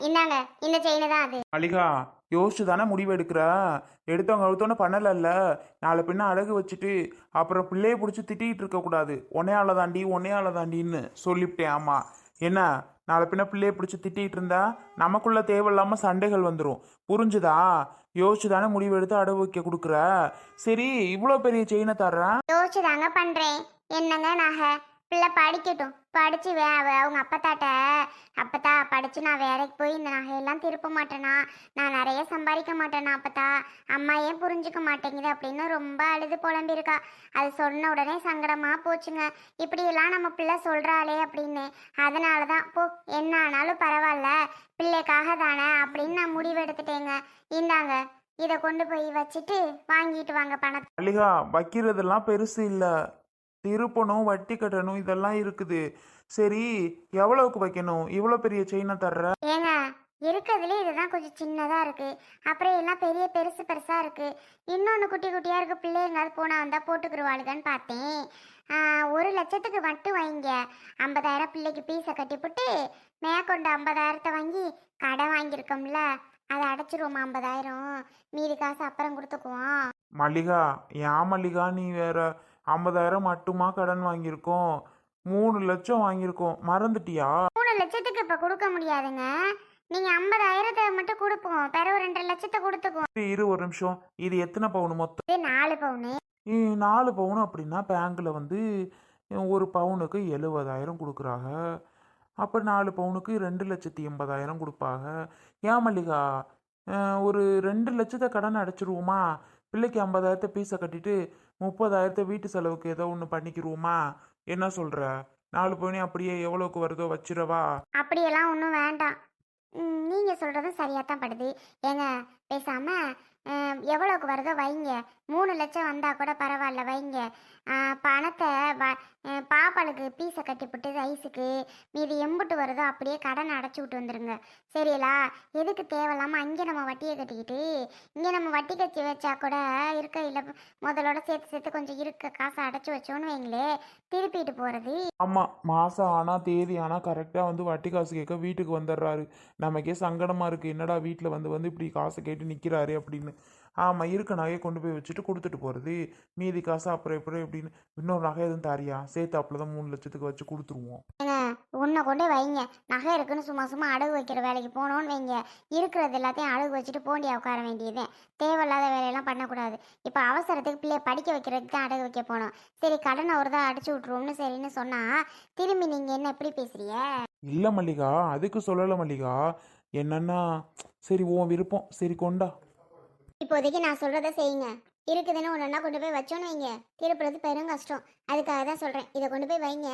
இந்தாங்க இந்த செயின் தான் அது. மல்லிகா, யோசிச்சு தானே முடிவு எடுக்கிற. எடுத்தவங்க எடுத்தோன்னு பண்ணலல்ல. நாளை பின்ன அழகு வச்சுட்டு அப்புறம் பிள்ளைய பிடிச்சி திட்டிகிட்டு இருக்கக்கூடாது. உன்னையால தாண்டி உன்னையால தாண்டின்னு சொல்லிவிட்டேன். ஆமாம், என்ன நாளை பின்ன பிள்ளைய பிடிச்சி திட்டிகிட்டு இருந்தா நமக்குள்ள தேவையில்லாமல் சண்டைகள் வந்துடும். புரிஞ்சுதா? யோசிச்சு தானே முடிவு எடுத்து அடகு வைக்க கொடுக்குற. சரி, இவ்வளோ பெரிய செயினை தர்றேன். யோசிச்சு தாங்க பண்றேன். என்னங்க நகை, பிள்ளை படிக்கட்டும். படிச்சு அவங்க அப்பத்தா படிச்சு நான் வேலைக்கு போய் இந்த நகையெல்லாம் திருப்ப மாட்டேனா, நான் நிறைய சம்பாதிக்க மாட்டேனா அப்பத்தா, அம்மா ஏன் புரிஞ்சுக்க மாட்டேங்குது அப்படின்னு ரொம்ப அழுது புலம்பிருக்கா. அது சொன்ன உடனே சங்கடமா போச்சுங்க. இப்படியெல்லாம் நம்ம பிள்ளை சொல்றாளே அப்படின்னு. அதனாலதான் போ, என்ன ஆனாலும் பரவாயில்ல, பிள்ளைக்காக தானே அப்படின்னு நான் முடிவெடுத்துட்டேங்க. இந்தாங்க, இதை கொண்டு போய் வச்சுட்டு வாங்கிட்டு வாங்க பணத்தை. மல்லிகா, வைக்கிறதெல்லாம் பெருசு இல்லை. திருப்பணும், வட்டி கட்டணும், இதெல்லாம் இருக்குது. சரி, எவ்வளவுக்கு வைக்கணும்? இவ்வளோ பெரிய செயினை தர்ற? ஏங்க, இருக்கிறதுலே இதுதான் கொஞ்சம் சின்னதா இருக்கு. அப்புறம் எல்லாம் பெரிய பெருசு பெருசா இருக்கு. இன்னொன்று குட்டி குட்டியா இருக்கு. பிள்ளைங்க போனா வந்தா போட்டுக்குருவாளுகன்னு பார்த்தேன். 1,00,000க்கு மட்டும் வைங்க. 50,000 பிள்ளைக்கு பீஸை கட்டிவிட்டு மேற்கொண்டு 50,000 வாங்கி கடன் வாங்கியிருக்கோம்ல, அதை அடைச்சிருவோம். 50,000 மீதி காசு அப்புறம் கொடுத்துக்குவோம். மல்லிகா, ஏன் மல்லிகா நீ வேற? 50,000 மட்டுமா கடன் வாங்கியிருக்கோம்? 3 லட்சம் வாங்கியிருக்கோம், மறந்துட்டியா? 3 லட்சத்துக்கு இப்ப கொடுக்க முடியாதுங்க. நீங்க 50,000 மட்டும் கொடுப்போம், பிறகு 2 லட்சத்தை கொடுத்துக்குவோம். இரு ஒரு நிமிஷம். இது எத்தனை பவுன் மொத்தம்? இது 4 பவுனு. 4 பவுன் அப்படின்னா பேங்க்ல வந்து ஒரு பவுனுக்கு 70,000 கொடுக்குறாங்க. அப்போ 4 பவுனுக்கு 2,80,000 கொடுப்பாங்க. ஏன் மல்லிகா, ஒரு 2 லட்சத்தை கடன் அடைச்சிருவோமா? பிள்ளைக்கு 50,000 பீஸை கட்டிட்டு 30,000 வீட்டு செலவுக்கு ஏதோ ஒன்று பண்ணிக்கிருவோமா? என்ன சொல்ற? 4 பவுனே அப்படியே எவ்வளோக்கு வருதோ வச்சிரவா? அப்படியெல்லாம் ஒன்றும் வேண்டாம். நீங்க சொல்றதும் சரியா தான் படுது. ஏங்க, பேசாம எவ்வளோக்கு வருதோ வைங்க. 3 லட்சம் வந்தா கூட பரவாயில்ல, வைங்க. பணத்தை பாப்பாளுக்கு பீஸை கட்டிவிட்டு ரைஸுக்கு மீதி எம்புட்டு வருதோ அப்படியே கடன் அடைச்சி விட்டு வந்துருங்க. சரிங்களா? எதுக்கு தேவையில்லாமல் அங்கே நம்ம வட்டியை கட்டிக்கிட்டு, இங்கே நம்ம வட்டி கட்டி வச்சா கூட இருக்க இல்லை, முதலோட சேர்த்து சேர்த்து கொஞ்சம் இருக்க காசை அடைச்சி வச்சோன்னு வைங்களே, திருப்பிட்டு போகிறது. ஆமாம், மாதம் ஆனால் தேதி ஆனால் கரெக்டாக வந்து வட்டி காசு கேட்க வீட்டுக்கு வந்துடுறாரு. நமக்கே சங்கடமாக இருக்குது. என்னடா வீட்டில் வந்து வந்து இப்படி காசை கேட்டு நிற்கிறாரு அப்படின்னு. ஆமாம், இருக்க நகையை கொண்டு போய் வச்சுட்டு கொடுத்துட்டு போகிறது. மீதி காசு அப்புறம் எப்படின்னு இன்னொரு நகை எதுவும் தாரியா? சேர்த்தாப்புல தான் 3 லட்சத்துக்கு வச்சு கொடுத்துருவோம். உன்னை கொண்டு வைங்க. நகை இருக்குன்னு சும்மா சும்மா அடகு வைக்கிற வேலைக்கு போனோன்னு வைங்க, இருக்கிறது எல்லாத்தையும் அடகு வச்சுட்டு போண்டியா உட்கார வேண்டியது. தேவையில்லாத வேலையெல்லாம் பண்ணக்கூடாது. இப்போ அவசரத்துக்கு பிள்ளைய படிக்க வைக்கிறதுக்கு தான் அடகு வைக்க போனோம். சரி, கடனை ஒரு தான் அடிச்சு விட்ருவோம்னு சரின்னு சொன்னால் திரும்பி நீங்கள் என்ன எப்படி பேசுறிய? இல்லை மல்லிகா, அதுக்கு சொல்லலை மல்லிகா. என்னன்னா, சரி உன் விருப்பம், சரி கொண்டா. இப்போதைக்கு நான் சொல்கிறத செய்யுங்க. இருக்குதுன்னு ஒன்றா கொண்டு போய் வச்சோன்னு வைங்க, திருப்புறது பெரும் கஷ்டம். அதுக்காக தான் சொல்கிறேன், இதை கொண்டு போய் வைங்க,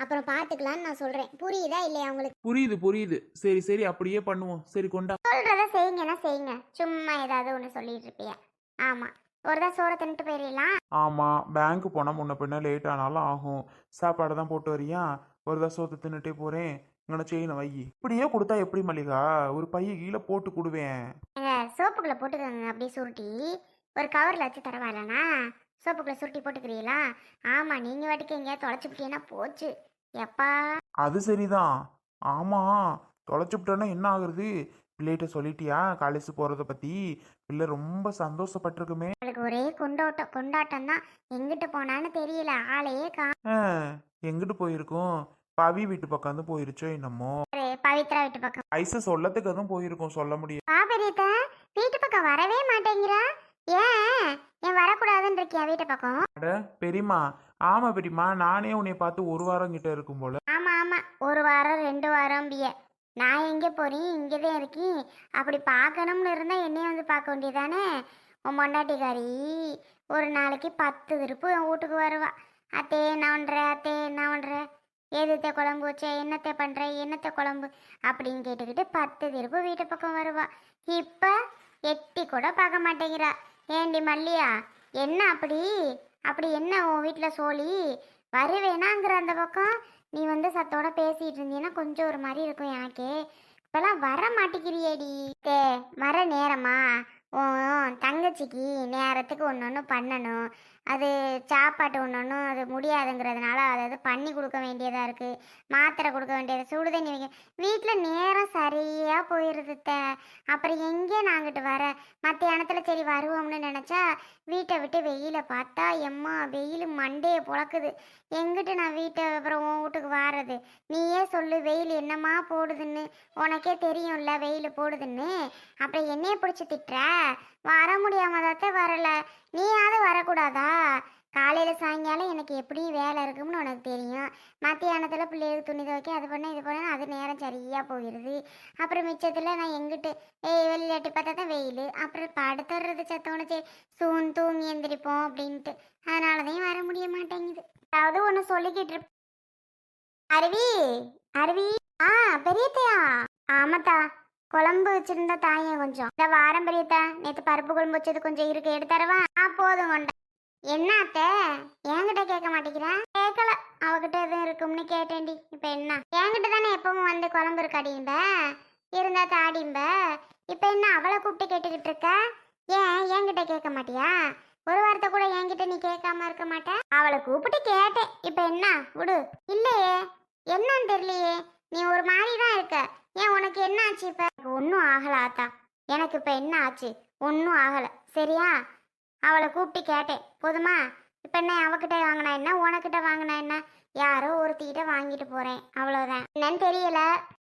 அப்புறம் பார்த்துக்கலான்னு நான் சொல்கிறேன். புரியுதா இல்லையா உங்களுக்கு? புரியுது. சரி சரி, அப்படியே பண்ணுவோம். சரி கொண்டா. சொல்கிறத செய்யுங்கன்னா செய்யுங்க, சும்மா ஏதாவது ஒன்று சொல்லிட்டு இருப்பியா? ஆமாம், ஒரு தான் சோறை தின்ட்டு போயிடலாம். ஆமாம், பேங்க்கு போனால் முன்ன பின்ன லேட் ஆனாலும் ஆகும். சாப்பாடு தான் போட்டு வரியா? ஒரு தான் சோத்தை தின்னுட்டே போகிறேன். இங்கே செயினை வை. இப்படியே கொடுத்தா எப்படி மல்லிகா? ஒரு பைய கீழே போட்டு கொடுவேன். சோப்புக்குள்ளே போட்டுக்கோங்க, அப்படியே சுருட்டி ஒரு கவரில் வச்சு தரவாயில்லண்ணா. சோப்புக்குள்ளே சுருட்டி போட்டுக்கிறீங்களா? ஆமாம், நீங்கள் வாட்டுக்கு எங்கேயா தொலைச்சிப்பிட்டீங்கன்னா போச்சு. எப்பா, அது சரிதான். ஆமாம், தொலைச்சுப்பிட்டோன்னா என்ன ஆகுறது? பிள்ளைகிட்ட சொல்லிட்டியா காலேஜ் போகிறத பற்றி? பிள்ளை ரொம்ப சந்தோஷப்பட்டிருக்குமே. அவளுக்கு ஒரே கொண்டாட்டம் தான். எங்கிட்டு போனான்னு தெரியல, ஆளையே எங்கிட்டு போயிருக்கோம்? பவி வீட்டு பக்கம் வந்து போயிருச்சோ என்னமோ. பவித்ரா வீட்டு பக்கம். ஐசு சொல்லத்துக்கு எதுவும் போயிருக்கோம், சொல்ல முடியும். பெரியத்த வீட்டு பக்கம் வரவே மாட்டேங்கிறா. ஏன் வரக்கூடாதுன்னு இருக்கியா வீட்டு பக்கம்? அட பெரியம்மா, ஆமா பெரியம்மா, நானே உன்னை பார்த்து 1 வாரம் கிட்ட இருக்கும் போல. ஆமா, 1 வாரம் 2 வாரம் பிய. நான் எங்கே போறேன், இங்கேதான் இருக்கேன். அப்படி பார்க்கணும்னு இருந்தா என்னைய வந்து பார்க்க வேண்டியதானே. உன் பொண்டாட்டிக்காரி ஒரு நாளைக்கு 10 திருப்பு என் வீட்டுக்கு வருவா. அத்தே என்ன பண்ற, எதுத்த குழம்பு வச்ச, என்னத்தை பண்ற, என்னத்தை குழம்பு அப்படின்னு கேட்டுக்கிட்டு 10 திருப்பு வீட்டு பக்கம் வருவா. இப்ப எட்டி கூட பார்க்க மாட்டேங்கிறா. ஏண்டி மல்லியா, என்ன அப்படி என்ன உன் வீட்டில் சோழி? வருவேனாங்கிற அந்த பக்கம் நீ வந்து சத்தோட பேசிட்டு இருந்தீங்கன்னா கொஞ்சம் ஒரு மாதிரி இருக்கும் எனக்கே. இப்பெல்லாம் வர மாட்டேங்கிறியேடி. வர நேரமா? தங்கச்சிக்கு நேரத்துக்கு ஒன்று பண்ணணும். அது சாப்பாட்டு ஒன்றும் அது முடியாதுங்கிறதுனால அதாவது பண்ணி கொடுக்க வேண்டியதாக இருக்குது. மாத்திரை கொடுக்க வேண்டியது, சுடு தண்ணி வைக்க வீட்டில் நேரம் சரியாக போயிடுது. அப்புறம் எங்கே நாங்கிட்டு வர மத்தியானத்தில் சரி வருவோம்னு நினச்சா வீட்டை விட்டு வெயிலை பார்த்தா எம்மா வெயில் மண்டையை பொழக்குது. எங்கிட்டு நான் வீட்டை அப்புறம் உன் வீட்டுக்கு வாரது? நீயே சொல்லு, வெயில் என்னம்மா போடுதுன்னு உனக்கே தெரியும்ல வெயில் போடுதுன்னு. அப்புறம் என்னைய பிடிச்சி திட்டுற? வர முடியாமதாத்தே வரல. நீயாவது வரக்கூடாதா? காலையில் சாயங்காலம் எனக்கு எப்படியும் வேலை இருக்கும்னு உனக்கு தெரியும். மத்தியானத்தில் பிள்ளைகளுக்கு துணி துவைக்க அது பண்ண இது பண்ண அது நேரம் சரியாக போயிடுது. அப்புறம் மிச்சத்தில் நான் எங்கிட்டு வெளியாட்டி பார்த்தா தான் வெயில். அப்புறம் படுத்துறது சத்தோன்னு சரி தூங்கி எந்திரிப்போம் அப்படின்ட்டு. அதனால தான் வர முடிய மாட்டேங்குது. அதாவது ஒன்று சொல்லிக்கிட்டு இருப்ப. அருவி அருவி ஆ பெரியத்தையா? ஆமாத்தா, குழம்பு வச்சிருந்தா தாயே கொஞ்சம். இந்த வாரம் பெரியத்தா, நேற்று பருப்பு குழம்பு வச்சது கொஞ்சம் இருக்கு, எடுத்தரவா? போதும் கொண்ட. என்னத்த என்கிட்ட கேட்க மாட்டேங்கிறேன்? கேட்கல, அவகிட்ட எதுவும் இருக்கும்னு கேட்டேன்டி. இப்ப என்ன என்கிட்ட தானே எப்பவும் வந்து குழம்பு இருக்காடிம்ப, இருந்தா தாடிம்ப. இப்ப என்ன அவளை கூப்பிட்டு கேட்டுக்கிட்டு இருக்க? ஏன் என்கிட்ட கேட்க மாட்டியா? ஒரு வார்த்தை கூட என்கிட்ட நீ கேட்காம இருக்க மாட்ட? அவளை கூப்பிட்டு கேட்டேன். இப்ப என்ன விடு. இல்லையே, என்னன்னு தெரியலையே, நீ ஒரு மாதிரி தான் இருக்க. ஏன் உனக்கு என்ன ஆச்சு? இப்ப ஒன்றும் ஆகல ஆத்தா, எனக்கு இப்ப என்ன ஆச்சு? ஒன்றும் ஆகல சரியா? அவளை கூப்பிட்டு கேட்டேன் போதுமா? இப்போ என்ன அவகிட்ட வாங்கினா என்ன, உனக்கிட்ட வாங்கினா என்ன? யாரோ ஒருத்திக்கிட்ட வாங்கிட்டு போறேன், அவ்வளோதான். என்னன்னு தெரியல.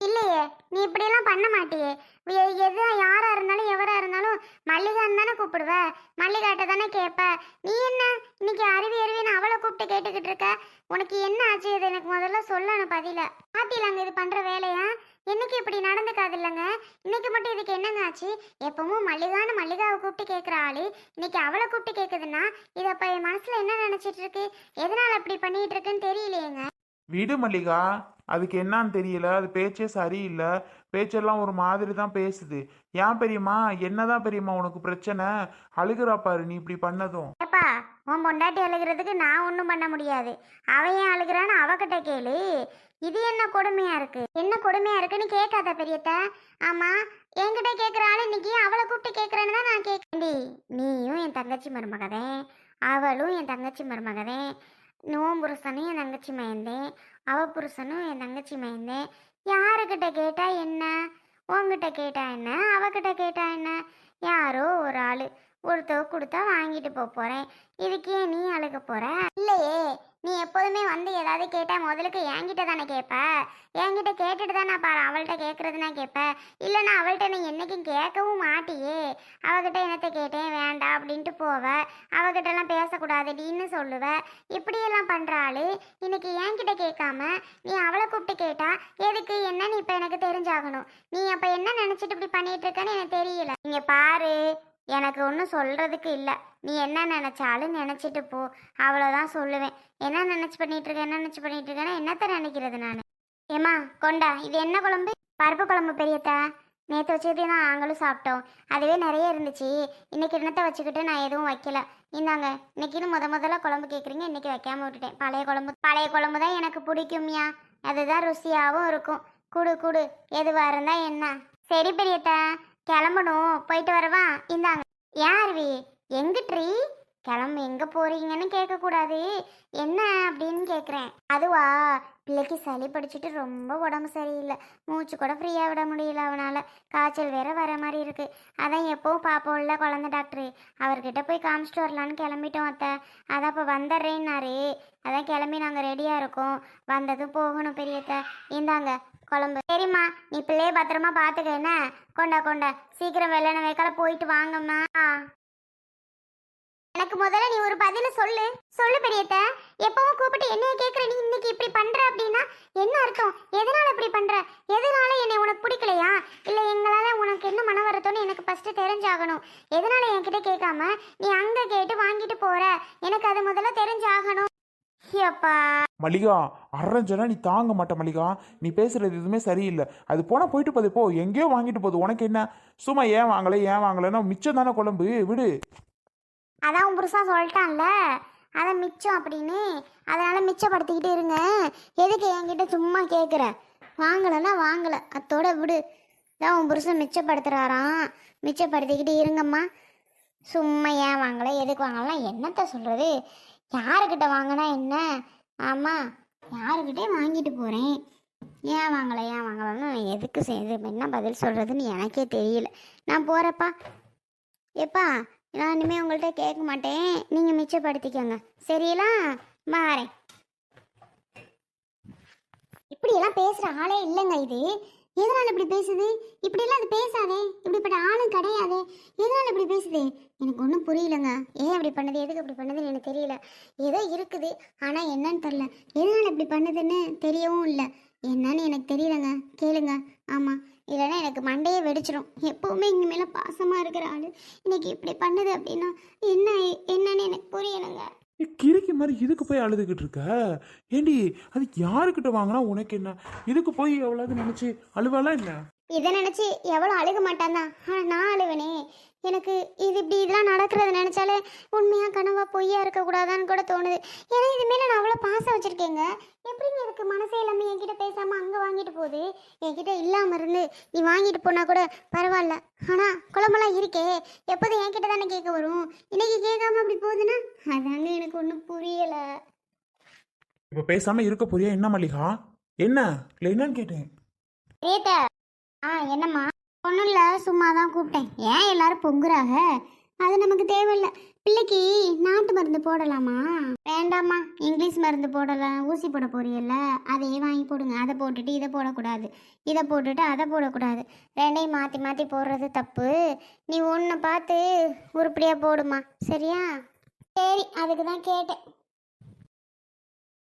இல்லையே, நீ இப்படியெல்லாம் பண்ண மாட்டியே. எது யாரா இருந்தாலும் எவரா இருந்தாலும் மல்லிகான்னு தானே கூப்பிடுவ, மல்லிகாட்ட தானே கேட்ப. நீ என்ன இன்னைக்கு அருவி அருவின்னு அவளை கூப்பிட்டு கேட்டுக்கிட்டு இருக்க? உனக்கு என்ன ஆச்சு? இது எனக்கு முதல்ல சொல்லணும் பதில. பாத்திலாங்க இது பண்ற வேலையா? என்னைக்கு இப்படி நடந்துக்காது இல்லைங்க. இன்னைக்கு மட்டும் இதுக்கு என்னங்க ஆச்சு? எப்பவும் மல்லிகான்னு மல்லிகாவை கூப்பிட்டு கேட்குற ஆளு இன்னைக்கு அவளை கூப்பிட்டு கேட்குதுன்னா இது அப்போ என் மனசுல என்ன நினைச்சிட்டு இருக்கு? எதனால அப்படி பண்ணிட்டு இருக்குன்னு தெரியலையேங்க. விடு மல்லிகா, அதுக்கு என்னான்னு தெரியல, அது பேச்சே சரியில்லை. பேச்செல்லாம் ஒரு மாதிரி தான் பேசுது. ஏன் பெரியம்மா, என்னதான் பெரியம்மா உனக்கு பிரச்சனை? அழுகிறா பாரு நீ இப்படி பண்ணதும். ஏப்பா, உன் பொண்டாட்டி அழுகிறதுக்கு நான் ஒன்றும் பண்ண முடியாது. அவன் ஏன் அழுகிறான்னு அவகிட்ட கேளு. இது என்ன கொடுமையா இருக்கு? என்ன கொடுமையா இருக்குன்னு கேட்காத பெரியத்த. ஆமா, என்கிட்ட கேட்குறாள் இன்னைக்கு அவளை கூப்பிட்டு கேட்குறேன்னு தான் நான் கேட்கண்டி. நீயும் என் தங்கச்சி மருமகதே, அவளும் என் தங்கச்சி மருமகதே. நோன் புருஷனும் என் தங்கச்சி மயந்தேன், அவ புருஷனும் என் தங்கச்சி மயந்தேன். யாருக்கிட்ட கேட்டா என்ன? உங்ககிட்ட கேட்டா என்ன, அவகிட்ட கேட்டா என்ன? யாரோ ஒரு ஆளு ஒருத்தவ கொடுத்தா வாங்கிட்டு போறேன். இதுக்கு ஏன் நீ அழுக போற? இல்லையே, நீ எப்போதுமே வந்து ஏதாவது கேட்டா முதலுக்கு என்கிட்ட தானே கேட்ப. என்கிட்ட கேட்டுட்டு தான் நான் பாரு அவள்கிட்ட கேட்கறதுனா கேட்ப. இல்லைன்னா அவள்கிட்ட நீ என்னைக்கும் கேட்கவும் மாட்டியே. அவகிட்ட என்னத்தை கேட்டேன் வேண்டாம் அப்படின்ட்டு போவ. அவகிட்டலாம் பேசக்கூடாதுடின்னு சொல்லுவ. இப்படியெல்லாம் பண்ற ஆளு இன்னைக்கு என்கிட்ட கேட்காம நீ அவளை கூப்பிட்டு கேட்டா எதுக்கு என்னன்னு இப்போ எனக்கு தெரிஞ்சாகணும். நீ அப்போ என்ன நினச்சிட்டு இப்படி பண்ணிட்டு இருக்கன்னு எனக்கு தெரியல. நீங்க பாரு, எனக்கு ஒன்றும் சொல்கிறதுக்கு இல்லை. நீ என்ன நினச்சாலும் நினச்சிட்டு போ, அவ்வளோதான் சொல்லுவேன். என்ன நினச்சி பண்ணிட்டு இருக்க, என்ன நினச்சி பண்ணிட்டு இருக்கேன்னா என்னத்த நினைக்கிறது நான்? ஏம்மா கொண்டா, இது என்ன குழம்பு? பருப்பு குழம்பு பெரியத்தா. நேற்று வச்சதே தான் நாங்களும் சாப்பிட்டோம். அதுவே நிறைய இருந்துச்சு. இன்னைக்கு என்னத்தை வச்சுக்கிட்டு நான் எதுவும் வைக்கல. இந்தாங்க, இன்னைக்குன்னு முதல்ல குழம்பு கேட்குறீங்க, இன்னைக்கு வைக்காம விட்டுட்டேன். பழைய குழம்பு தான் எனக்கு பிடிக்கும்யா. அதுதான் ருசியாகவும் இருக்கும். குடு எதுவாக இருந்தா என்ன? சரி பெரியத்தா, கிளம்பணும், போயிட்டு வரவா? இந்தாங்க. யாருவி எங்கிட்ரி? கிளம்பு, எங்கே போறீங்கன்னு கேட்கக்கூடாது, என்ன அப்படின்னு கேட்குறேன். அதுவா, பிள்ளைக்கு சளி படிச்சுட்டு ரொம்ப உடம்பு சரியில்லை. மூச்சு கூட ஃப்ரீயாக விட முடியல அவனால். காய்ச்சல் வேற வர மாதிரி இருக்கு. அதான் எப்போவும் பார்ப்போம்ல குழந்தை டாக்டரு, அவர்கிட்ட போய் காமிச்சிட்டு வரலான்னு கிளம்பிட்டோம் அத்தை. அதான் இப்போ வந்துடுறேன்னாரு. அதான் கிளம்பி நாங்கள் ரெடியாக இருக்கோம். வந்ததும் போகணும் பெரியத்த. இந்தாங்க குழம்பு. சரிம்மா, நீ பிள்ளைய பத்திரமா பார்த்துக்க என்ன. கொண்டா சீக்கிரம் வெள்ளன வேக்கால போயிட்டு வாங்கம்மா. எனக்கு முதல்ல நீ ஒரு பதில சொல்லு பெரியத்த. எப்பவும் கூப்பிட்டு என்னைய கேட்குற, நீ இன்னைக்கு இப்படி பண்ற அப்படின்னா என்ன அர்த்தம்? எதனால இப்படி பண்ற? எதனால என்னை உனக்கு பிடிக்கலையா? இல்லை எங்களால உனக்கு என்ன மன வருத்தம்னு எனக்கு ஃபர்ஸ்ட் தெரிஞ்சாகணும். எதனால என்கிட்ட கேட்காம நீ அங்கே கேட்டு வாங்கிட்டு போற? எனக்கு அது முதல்ல தெரிஞ்சாகணும். அப்பா மல்லிகா, அரைஞ்சனா நீ தாங்க மாட்ட மல்லிகா. நீ பேசுறது எதுவுமே சரியில்லை. அது போனால் போயிட்டு போகுது, போ, எங்கேயோ வாங்கிட்டு போகுது. உனக்கு என்ன? சும்மா ஏன் வாங்கலைன்னா மிச்சம் தானே குழம்பு, விடு. அதான் உன் புருஷா சொல்லிட்டான்ல, அதான் மிச்சம் அப்படின்னு. அதனால மிச்சப்படுத்திக்கிட்டு இருங்க. எதுக்கு என்கிட்ட சும்மா கேட்குற? வாங்கலைன்னா வாங்கலை, அத்தோட விடு. தான் உன் புருஷன் மிச்சப்படுத்துறாராம், மிச்சப்படுத்திக்கிட்டு இருங்கம்மா. சும்மா ஏன் வாங்கலை எதுக்கு வாங்கலாம் என்னத்த சொல்கிறது, யாருக்கிட்ட வாங்கினா என்ன? ஆமாம், யாருக்கிட்டே வாங்கிட்டு போகிறேன். ஏன் வாங்கலைன்னு எதுக்கு செய்யுது, என்ன பதில் சொல்கிறதுன்னு எனக்கே தெரியல. நான் போகிறப்பா. எப்பா, நான் இனிமேல் உங்கள்கிட்ட கேட்க மாட்டேன், நீங்கள் மிச்சப்படுத்திக்கோங்க சரிங்களா? மாறேன். இப்படியெல்லாம் பேசுகிற ஆளே இல்லைங்க இது. எதனால் இப்படி பேசுது? இப்படியெல்லாம் அது பேசாதே, இப்படிப்பட்ட ஆளும் கிடையாது. எதனால் இப்படி பேசுது எனக்கு ஒன்றும் புரியலங்க. ஏன் அப்படி பண்ணுது, எதுக்கு அப்படி பண்ணுதுன்னு எனக்கு தெரியல. ஏதோ இருக்குது, ஆனால் என்னன்னு தெரில. எதனால் இப்படி பண்ணுதுன்னு தெரியவும் இல்லை. என்னன்னு எனக்கு தெரியலங்க, கேளுங்க. ஆமாம், இல்லைன்னா எனக்கு மண்டையே வெடிச்சிடும். எப்போவுமே இங்கே மேலே பாசமாக இருக்கிற ஆள் இன்னைக்கு இப்படி பண்ணுது அப்படின்னா என்னன்னு எனக்கு புரியலைங்க. கிறுக்கி மாதிரி இதுக்கு போய் அழுதுகிட்டு இருக்க? ஏண்டி, அது யாருக்கிட்ட வாங்கினா உனக்கு என்ன? இதுக்கு போய் எவ்வளவு நினைச்சு அழுவாலாம் என்ன? இதை நினச்சி எவ்வளோ அழுக மாட்டான் தான், ஆனால் நான் அழுவனே. எனக்கு இதெல்லாம் நடக்கிறத நினச்சாலே உண்மையாக கனவா பொய்யா இருக்கக்கூடாதான்னு கூட தோணுது. ஏன்னா இது மேலே நான் அவ்வளோ பாசம் வச்சுருக்கேங்க. எப்படிங்க எனக்கு மனசே இல்லாமல் என்கிட்ட பேசாமல் அங்கே வாங்கிட்டு போகுது? என்கிட்ட இல்லாமல் இருந்து நீ வாங்கிட்டு போனால் கூட பரவாயில்ல, ஆனால் குழம்பெல்லாம் இருக்கே, எப்போதும் என்கிட்ட தானே கேட்க வரும். இன்னைக்கு கேட்காம அப்படி போகுதுன்னா அதாங்க எனக்கு ஒன்றும் புரியலை. இப்போ பேசாம இருக்க போறியா என்ன மல்லிகா? என்ன இல்லை என்னன்னு கேட்டேன். ரேட்டா, என்னம்மா? ஒன்றும் இல்லை, சும்மா தான் கூப்பிட்டேன். ஏன் எல்லாரும் பொங்குறாங்க? அது நமக்கு தேவையில்லை. பிள்ளைக்கு நாட்டு மருந்து போடலாமா? வேண்டாம்மா, இங்கிலீஷ் மருந்து போடலாம். ஊசி போட போறீல்ல, அதையே வாங்கி போடுங்க. அதை போட்டுட்டு இதை போடக்கூடாது, இதை போட்டுட்டு அதை போடக்கூடாது. ரெண்டையும் மாற்றி மாற்றி போடுறது தப்பு. நீ ஒன்றை பார்த்து உருப்படியாக போடுமா, சரியா? சரி, அதுக்கு தான் கேட்டேன்.